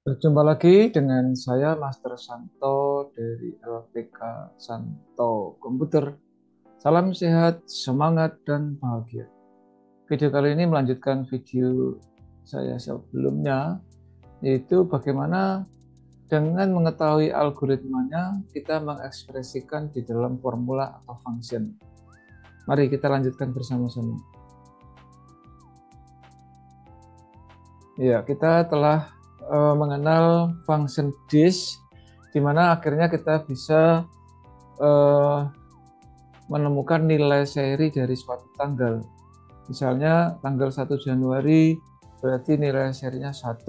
Berjumpa lagi dengan saya Master Santo dari LPK Santo Komputer. Salam sehat, semangat, dan bahagia. Video kali ini melanjutkan video saya sebelumnya, yaitu bagaimana dengan mengetahui algoritmanya kita mengekspresikan di dalam formula atau function. Mari kita lanjutkan bersama-sama. Ya, kita telah mengenal function this, di mana akhirnya kita bisa menemukan nilai seri dari suatu tanggal. Misalnya tanggal 1 Januari berarti nilai serinya 1,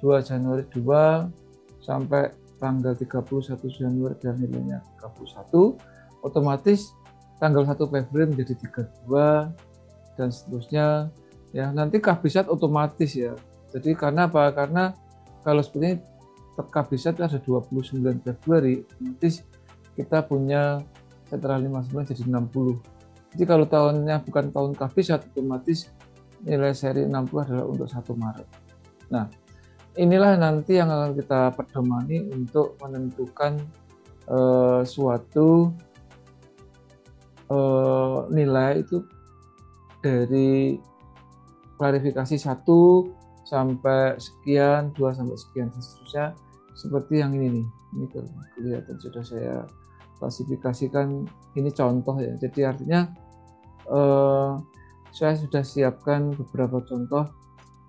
2 Januari 2, sampai tanggal 31 Januari dan nilainya 31, otomatis tanggal 1 Februari menjadi 32 dan seterusnya. Ya, nanti kabisat otomatis ya. Jadi karena apa? Karena kalau seperti ini kabisat ada 29 Februari, otomatis kita punya setelah 59 jadi 60. Jadi kalau tahunnya bukan tahun kabisat, otomatis nilai seri 60 adalah untuk 1 Maret. Nah, inilah nanti yang akan kita pedomani untuk menentukan suatu nilai itu dari klarifikasi 1 sampai sekian, 2 sampai sekian, dan seterusnya, seperti yang ini nih. Ini kelihatan sudah saya klasifikasikan, ini contoh ya. Jadi artinya saya sudah siapkan beberapa contoh.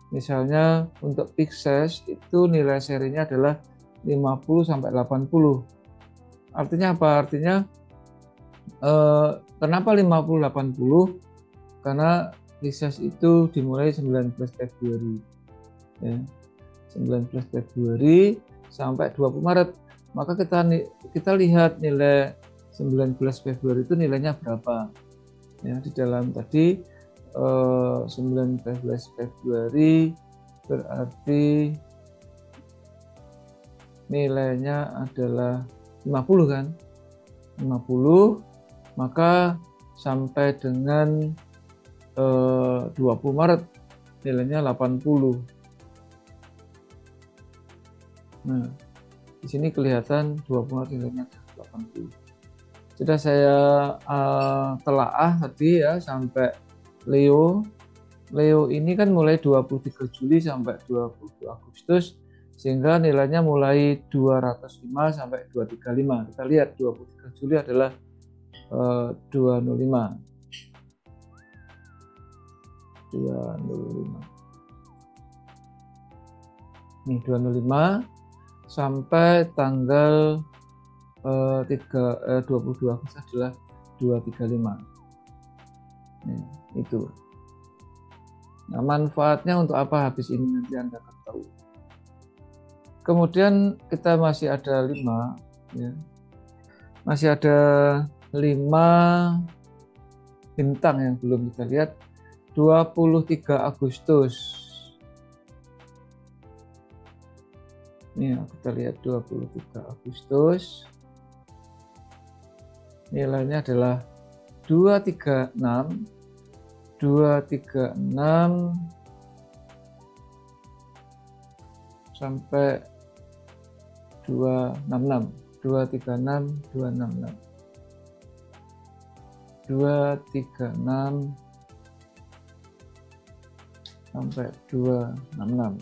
Misalnya untuk Pixes itu nilai serinya adalah 50 sampai 80. Artinya apa? Artinya kenapa 50-80? Karena Pixes itu dimulai 19 Februari. Ya. 19 Februari sampai 20 Maret. Maka kita lihat nilai 19 Februari itu nilainya berapa. Ya, di dalam tadi 19 Februari berarti nilainya adalah 50 kan? 50, maka sampai dengan 20 Maret nilainya 80. Nah, di sini kelihatan 20 Maret nilainya 80. Sudah saya telaah tadi ya sampai Leo. Leo ini kan mulai 23 Juli sampai 22 Agustus, sehingga nilainya mulai 205 sampai 235. Kita lihat 23 Juli adalah 205. 205. Nih 205 sampai tanggal 22 Agustus adalah 235. Nih, itu. Nah, manfaatnya untuk apa habis ini nanti Anda akan tahu. Kemudian kita masih ada 5 ya. Masih ada 5 bintang yang belum kita lihat. 23 Agustus. Ini kita lihat 23 Agustus. Nilainya adalah 236 236 sampai 266. 236 266 236 sampai 266.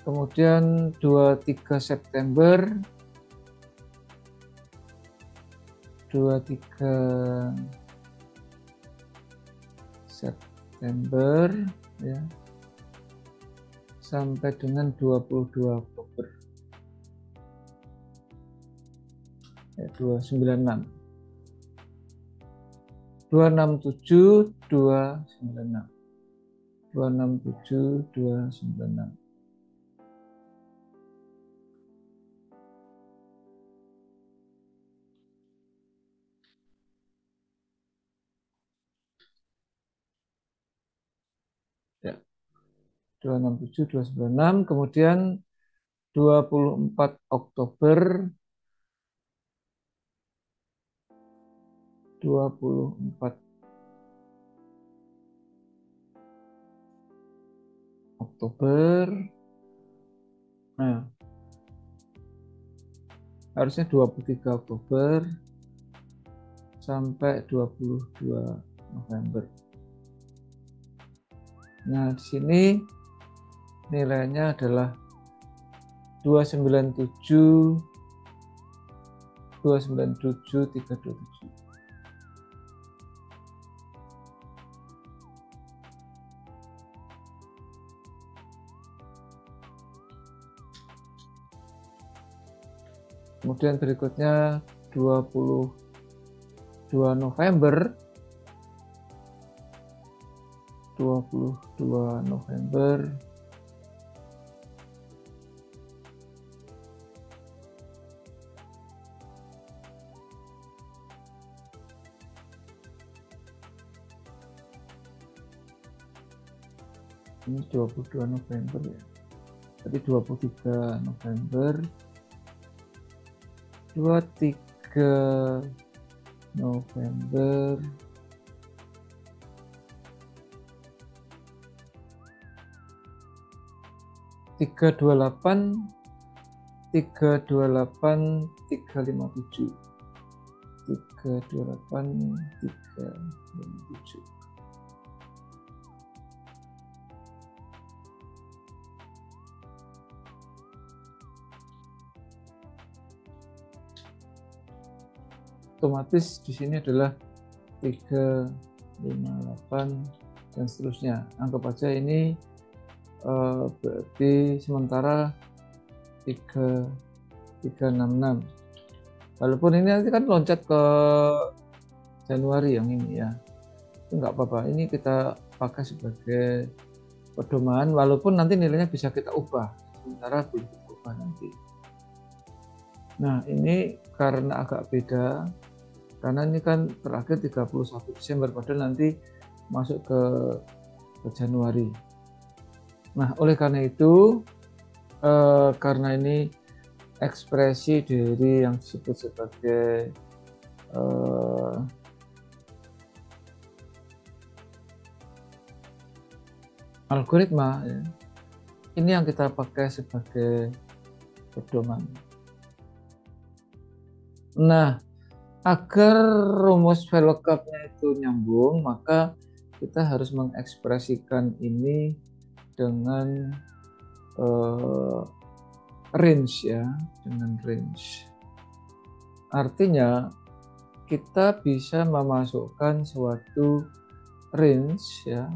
Kemudian 23 September 23 September ya sampai dengan 22 Oktober ya, 296 267 296 267 296. Ya, 267 296. Kemudian 24 Oktober 24 Oktober Nah, harusnya 23 Oktober sampai 22 November. Nah, di sini nilainya adalah 297 327. Kemudian berikutnya 22 November 22 November ini 22 November ya. Jadi 23 November 23 November 328 328 357 328 357. Otomatis di sini adalah 358 dan seterusnya. Anggap aja ini berarti sementara 366. Walaupun ini nanti kan loncat ke Januari yang ini ya, itu nggak apa-apa. Ini kita pakai sebagai pedoman, walaupun nanti nilainya bisa kita ubah, sementara belum kita ubah nanti. Nah, ini karena agak beda, karena ini kan terakhir 31 Desember, padahal nanti masuk ke Januari. Nah, oleh karena itu, karena ini ekspresi dari yang disebut sebagai algoritma, ya, ini yang kita pakai sebagai pedoman. Nah, agar rumus VLOOKUP-nya itu nyambung, maka kita harus mengekspresikan ini dengan range ya, dengan range. Artinya kita bisa memasukkan suatu range ya,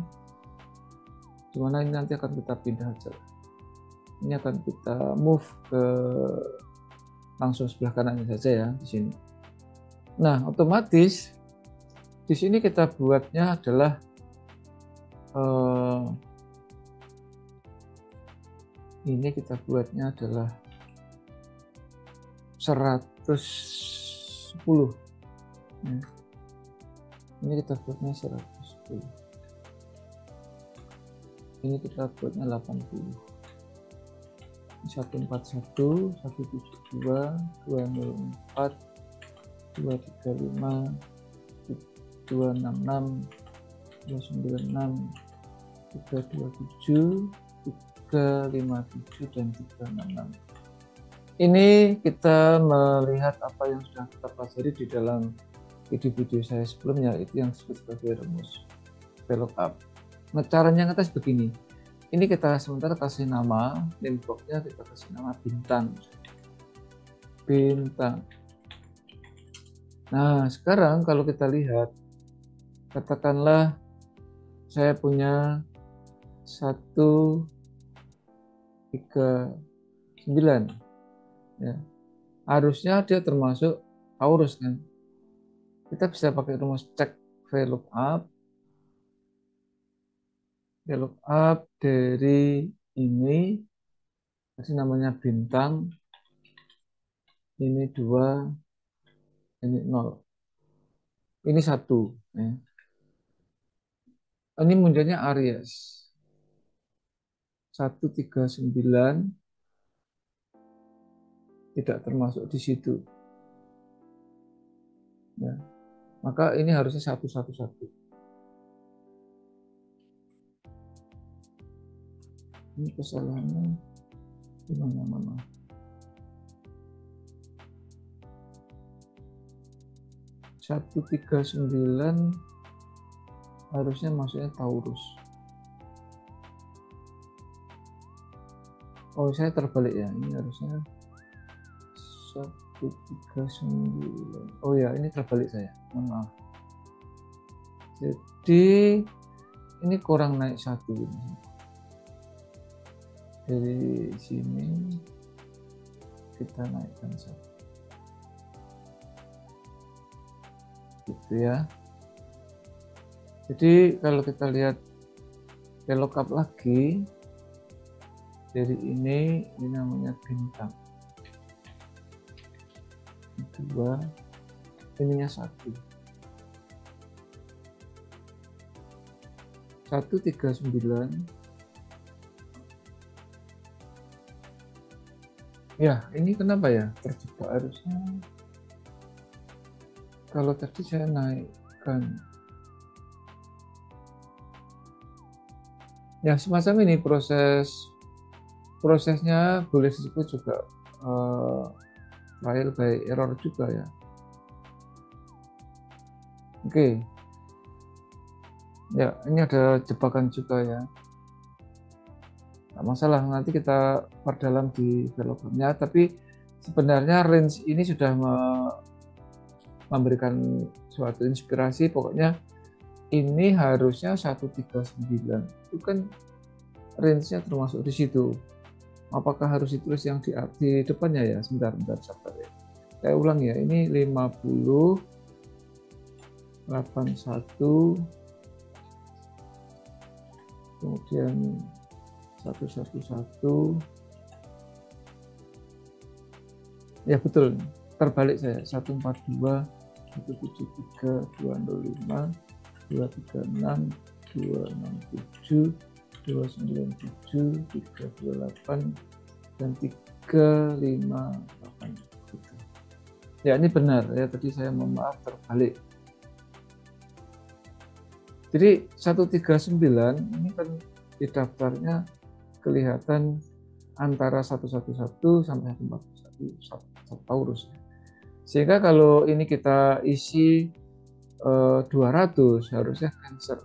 dimana ini nanti akan kita pindah aja. Ini akan kita move ke langsung sebelah kanannya saja ya di sini. Nah, otomatis di sini kita buatnya adalah ini kita buatnya adalah 110. Ya. Ini kita buatnya 110. Ini kita buatnya 80. 141, 172, 204, 235, 266, 296, 327, 357 dan 366. Ini kita melihat apa yang sudah kita pelajari di dalam video saya sebelumnya, itu yang disebut sebagai rumus VLOOKUP. Nah, caranya ngetes begini. Ini kita sementara kasih nama, name box-nya kita kasih nama bintang. Bintang. Nah, sekarang kalau kita lihat, katakanlah saya punya 139 ya. Harusnya dia termasuk Taurus kan. Kita bisa pakai rumus cek VLOOKUP dari ini, kasih namanya bintang, ini 2, ini 0, ini 1 ya. Ini munculnya Aries 139 tidak termasuk di situ ya. Maka ini harusnya 111. Ini kesalahannya Mana? 139 harusnya masuknya Taurus. Oh, saya terbalik ya. Ini harusnya 139. Oh ya, ini terbalik saya. Mohon maaf. Jadi ini kurang naik 1 ini. Dari sini kita naikkan 1. Gitu ya. Jadi kalau kita lihat VLOOKUP lagi, dari ini namanya bintang 2, ininya 1. 139. Ya, ini kenapa ya terjebak? Harusnya kalau tadi saya naikkan. Ya, semacam ini prosesnya boleh disebut juga trial by error juga ya. Oke. Ya, ini ada jebakan juga ya. Nggak masalah, nanti kita perdalam di VLOOKUP-nya, tapi sebenarnya range ini sudah memberikan suatu inspirasi. Pokoknya ini harusnya 139. Itu kan range-nya termasuk di situ. Apakah harus ditulis yang di depannya ya? Sebentar sabar ya. Saya ulang ya, ini 50 81 kemudian 111. Ya betul, terbalik saya. 142 173 205 236 267 297 328 dan 358 gitu. Ya, ini benar ya, tadi saya mohon maaf terbalik. Jadi 139 ini kan di daftarnya kelihatan antara 111 sampai 141 Taurus. Sehingga kalau ini kita isi 200 harusnya Cancer.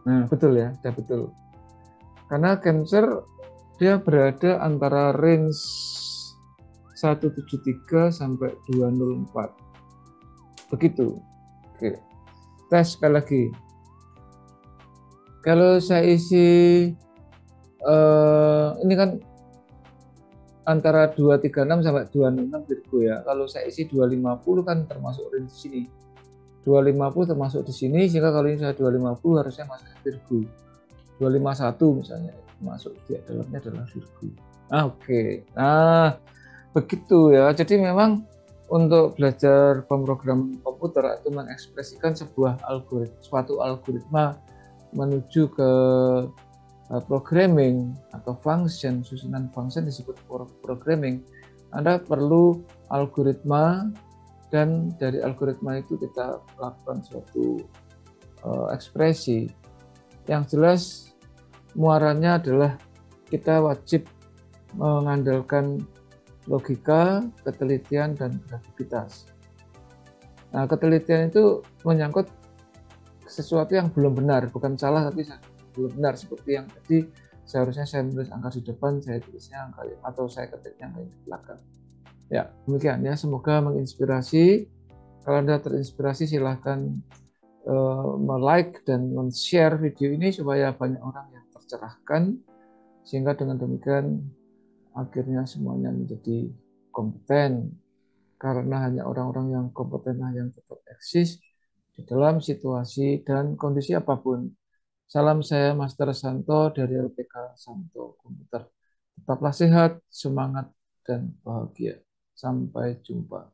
Nah, betul ya, sudah betul. Karena Cancer dia berada antara range 173 sampai 204. Begitu. Oke. Tes sekali lagi. Kalau saya isi ini kan antara 236 sampai 266 Virgo ya. Kalau saya isi 250 kan termasuk range sini. 250 termasuk di sini, sehingga kalau ini saya 250 harusnya masuk Virgo. 251 misalnya masuk di dalamnya adalah Virgo. Oke. Nah, begitu ya. Jadi memang untuk belajar pemrograman komputer atau mengekspresikan suatu algoritma menuju ke programming atau function, susunan function disebut programming. Anda perlu algoritma, dan dari algoritma itu kita lakukan suatu ekspresi. Yang jelas muaranya adalah kita wajib mengandalkan logika, ketelitian, dan kreativitas. Nah, ketelitian itu menyangkut sesuatu yang belum benar, bukan salah tapi belum benar. Seperti yang tadi, seharusnya saya menulis angka di depan, saya tulisnya angka, atau saya ketiknya angka di belakang. Ya, demikian ya, semoga menginspirasi. Kalau Anda terinspirasi, silahkan like dan share video ini supaya banyak orang yang tercerahkan, sehingga dengan demikian akhirnya semuanya menjadi kompeten, karena hanya orang-orang yang kompeten yang tetap eksis di dalam situasi dan kondisi apapun. Salam, saya Master Santo dari LPK Santo Komputer. Tetaplah sehat, semangat, dan bahagia. Sampai jumpa.